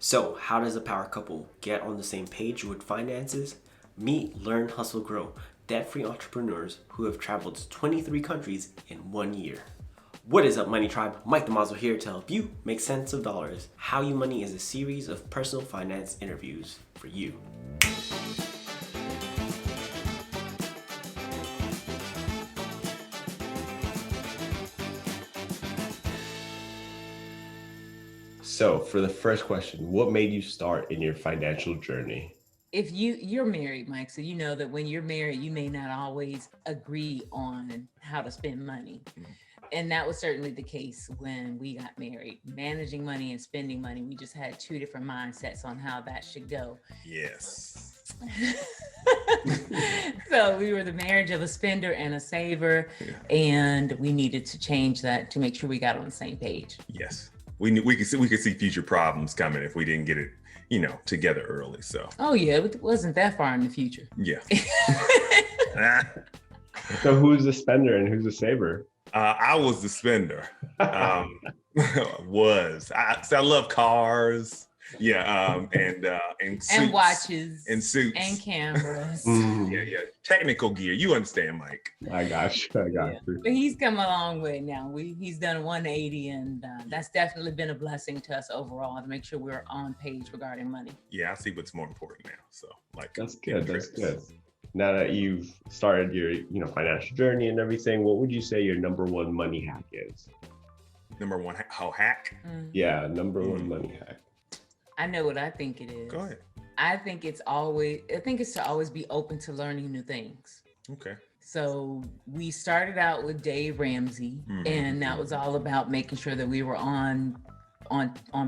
So, how does a power couple get on the same page with finances? Meet, learn, hustle, grow, debt-free entrepreneurs who have traveled to 23 countries in 1 year. What is up, Money Tribe? Mike Damazo here to help you make sense of dollars. How You Money is a series of personal finance interviews for you. So, for the first question, what made you start in your financial journey? If you're married, Mike, so you know that when you're married, you may not always agree on how to spend money. And that was certainly the case when we got married. Managing money and spending money, we just had two different mindsets on how that should go. Yes. So we were the marriage of a spender and a saver, and we needed to change that to make sure we got on the same page. Yes. We could see future problems coming if we didn't get it, together early. So. Oh yeah, it wasn't that far in the future. Yeah. So who's the spender and who's the saver? I was the spender. I love cars. Yeah. And suits, and watches and suits and cameras. Yeah. Technical gear. You understand, Mike. I got you. But he's come a long way now. He's done a 180, and that's definitely been a blessing to us overall to make sure we're on page regarding money. Yeah, I see what's more important now. So that's good. That's good. Now that you've started your financial journey and everything, what would you say your number one money hack is? Number one hack? Yeah, number one money hack. I know what I think it is. Go ahead. I think it's to always be open to learning new things. Okay. So we started out with Dave Ramsey, and that was all about making sure that we were on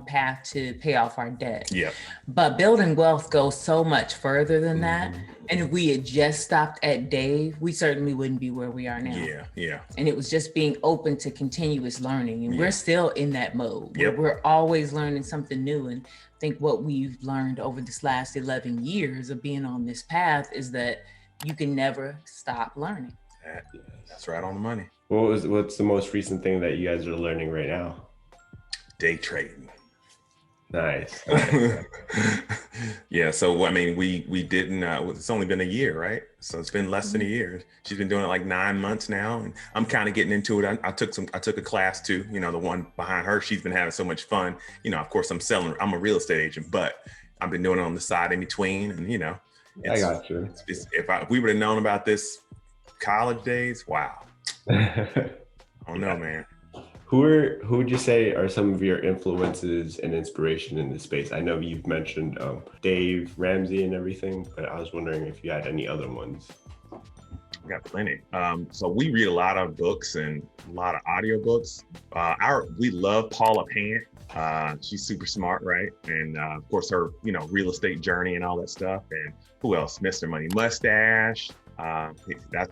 path to pay off our debt. Yeah. But building wealth goes so much further than that. And if we had just stopped at Dave, we certainly wouldn't be where we are now. Yeah. And it was just being open to continuous learning. And we're still in that mode where Yep. we're always learning something new. And I think what we've learned over this last 11 years of being on this path is that you can never stop learning. That's right on the money. What's the most recent thing that you guys are learning right now? Day trading. Nice. Yeah. So, I mean, we didn't, it's only been a year, right? So it's been less than a year. She's been doing it like 9 months now. And I'm kind of getting into it. I took a class too, the one behind her. She's been having so much fun. Of course I'm a real estate agent, but I've been doing it on the side in between. And, I got you. If we would have known about this college days, wow. I don't know, man. Who would you say are some of your influences and inspiration in this space? I know you've mentioned Dave Ramsey and everything, but I was wondering if you had any other ones. We got plenty. So we read a lot of books and a lot of audiobooks. We love Paula Pant. She's super smart, right? And of course her, real estate journey and all that stuff. And who else? Mr. Money Mustache.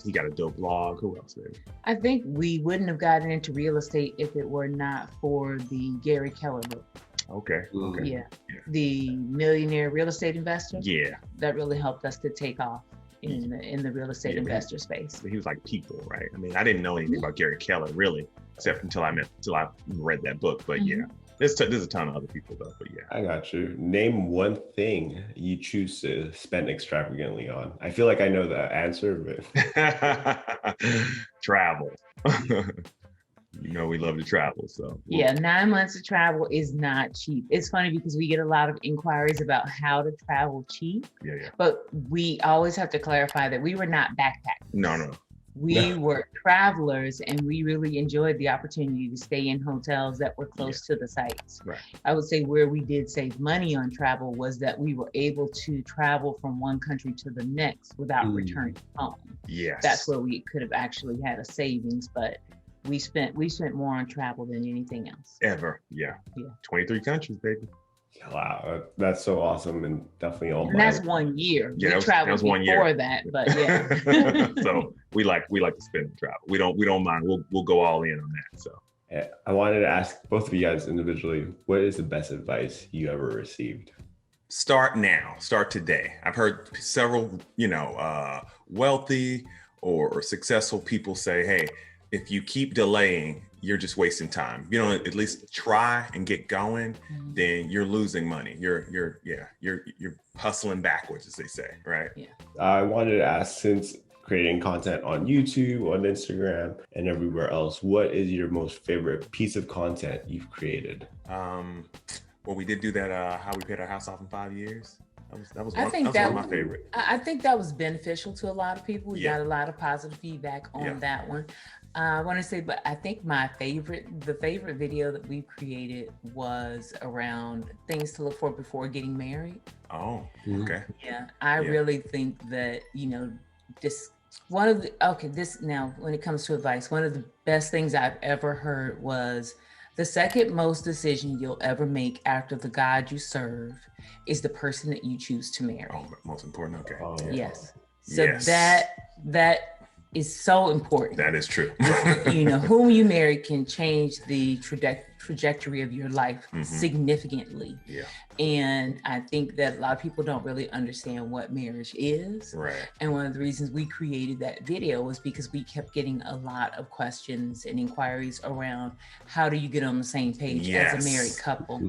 He got a dope blog. Who else, baby? I think we wouldn't have gotten into real estate if it were not for the Gary Keller book. Okay. Yeah. The Millionaire Real Estate Investor. Yeah. That really helped us to take off in the real estate investor space. He was like people, right? I mean, I didn't know anything about Gary Keller really, except until I read that book. But yeah. There's a ton of other people though, but yeah. I got you. Name one thing you choose to spend extravagantly on. I feel like I know the answer, but travel. We love to travel, so. Yeah, 9 months of travel is not cheap. It's funny because we get a lot of inquiries about how to travel cheap. Yeah. But we always have to clarify that we were not backpackers. No. We were travelers, and we really enjoyed the opportunity to stay in hotels that were close to the sites. Right. I would say where we did save money on travel was that we were able to travel from one country to the next without returning home. Yes. That's where we could have actually had a savings, but we spent more on travel than anything else. Ever. Yeah. 23 countries, baby. Wow, that's so awesome, and definitely all. And that's 1 year. Yeah, we traveled that was 1 before year. that, but yeah. So we like to spend and travel. We don't mind. We'll go all in on that. So I wanted to ask both of you guys individually, what is the best advice you ever received? Start now. Start today. I've heard several, wealthy or successful people say, "Hey, if you keep delaying, you're just wasting time. You don't at least try and get going, then you're losing money. You're hustling backwards, as they say, right? Yeah. I wanted to ask, since creating content on YouTube, on Instagram, and everywhere else, what is your most favorite piece of content you've created? Well, we did do that, how we paid our house off in 5 years. That was I one, think that was one of my favorite. I think that was beneficial to a lot of people. We Yeah. got a lot of positive feedback on that one. I want to say, but I think the favorite video that we created was around things to look for before getting married. Oh, okay. Yeah, I really think that, when it comes to advice, one of the best things I've ever heard was the second most decision you'll ever make after the God you serve is the person that you choose to marry. Oh, most important. Okay. Oh, Yes. So Yes. that is so important. That is true. Whom you marry can change the trajectory of your life significantly. Yeah. And I think that a lot of people don't really understand what marriage is. Right. And one of the reasons we created that video was because we kept getting a lot of questions and inquiries around how do you get on the same page as a married couple.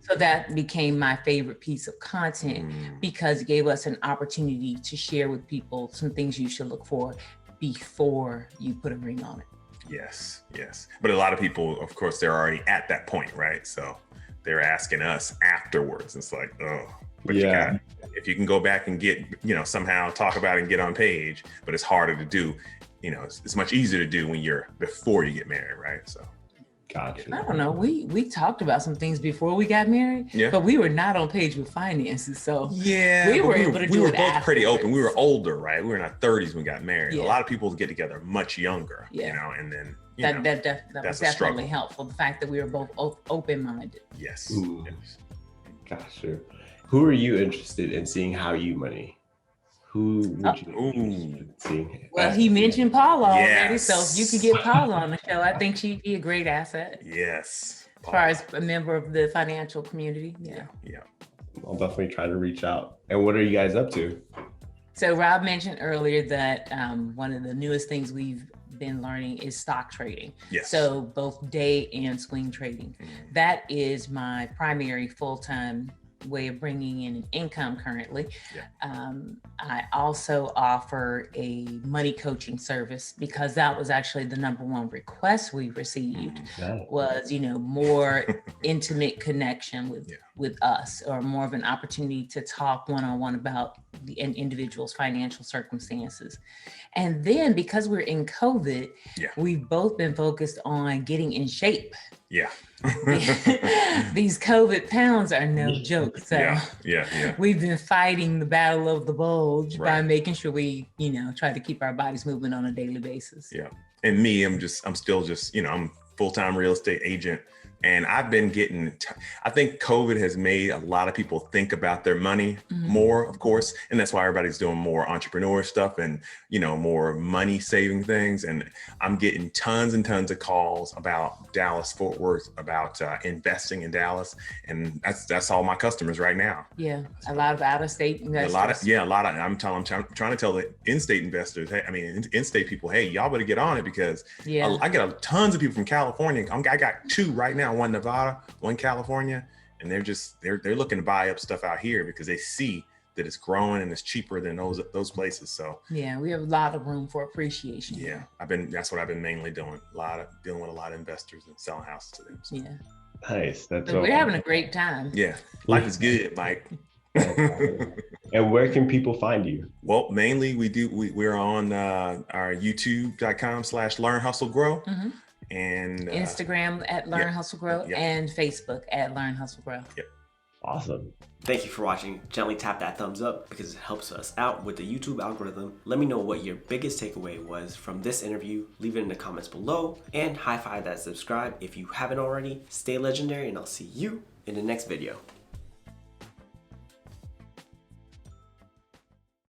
So that became my favorite piece of content because it gave us an opportunity to share with people some things you should look for before you put a ring on it. Yes. But a lot of people, of course, they're already at that point, right? So they're asking us afterwards. It's like, oh, but if you can go back and get, somehow talk about it and get on page, but it's harder to do, it's much easier to do before you get married, right? So. Gotcha. I don't know. We talked about some things before we got married, but we were not on page with finances. So we were able to do it. We were both pretty afterwards. open. We were older, right? We were in our 30s when we got married. A lot of people get together much younger, and then that was that's a struggle. definitely helpful. The fact that we were both open-minded. Yes. Gotcha. Who are you interested in seeing how you money? Who would you be interested in seeing? Well, he mentioned Paula already, Yes. so if you could get Paula on the show, I think she'd be a great asset. Yes. As far as a member of the financial community. Yeah. I'll definitely try to reach out. And what are you guys up to? So Rob mentioned earlier that one of the newest things we've been learning is stock trading. Yes. So both day and swing trading. That is my primary full-time way of bringing in an income currently. I also offer a money coaching service because that was actually the number one request we received was, more intimate connection with us, or more of an opportunity to talk one-on-one about an individual's financial circumstances. And then because we're in COVID, we've both been focused on getting in shape. These COVID pounds are no joke. So we've been fighting the battle of the bulge by making sure we, try to keep our bodies moving on a daily basis. And me, I'm still just, I'm full-time real estate agent. And I've been I think COVID has made a lot of people think about their money more, of course. And that's why everybody's doing more entrepreneur stuff and, more money saving things. And I'm getting tons and tons of calls about Dallas, Fort Worth, about investing in Dallas. And that's all my customers right now. Yeah. A lot of out-of-state investors. I'm trying to tell the in-state investors, in-state people, hey, y'all better get on it because I get tons of people from California. I got 2 right now. One Nevada, one California, and they're looking to buy up stuff out here because they see that it's growing and it's cheaper than those places. So we have a lot of room for appreciation. That's what I've been mainly doing. Dealing with a lot of investors and selling houses to them. So. Nice. We're having a great time. Life is good, Mike. And where can people find you? Well, mainly we're on our youtube.com/learnhustlegrow. And Instagram at Learn Hustle Grow and Facebook at Learn Hustle Grow. Awesome. Thank you for watching. Gently tap that thumbs up because it helps us out with the YouTube algorithm. Let me know what your biggest takeaway was from this interview. Leave it in the comments below and high five that subscribe if you haven't already. Stay legendary and I'll see you in the next video.